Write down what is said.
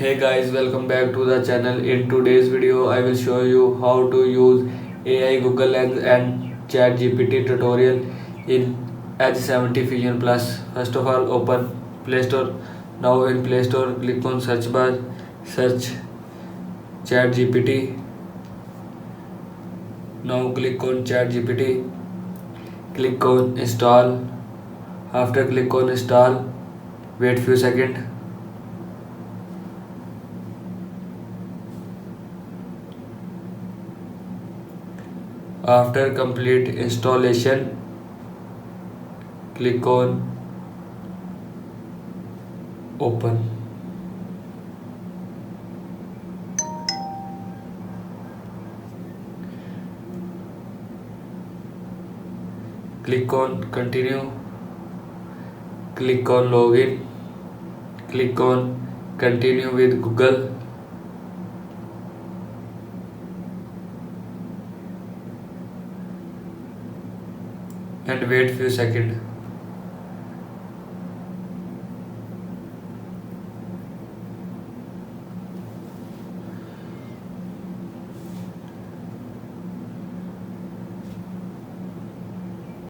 Hey guys, welcome back to the channel. In today's video I will show you how to use AI, Google Lens and ChatGPT tutorial in H70 Fusion Plus. First of all, open Play Store. Now in Play Store, click on search bar, search ChatGPT. Now click on ChatGPT, click on install. After click on install, wait few seconds. After complete installation, click on open. Click on continue. Click on login. Click on continue with Google. And wait few seconds.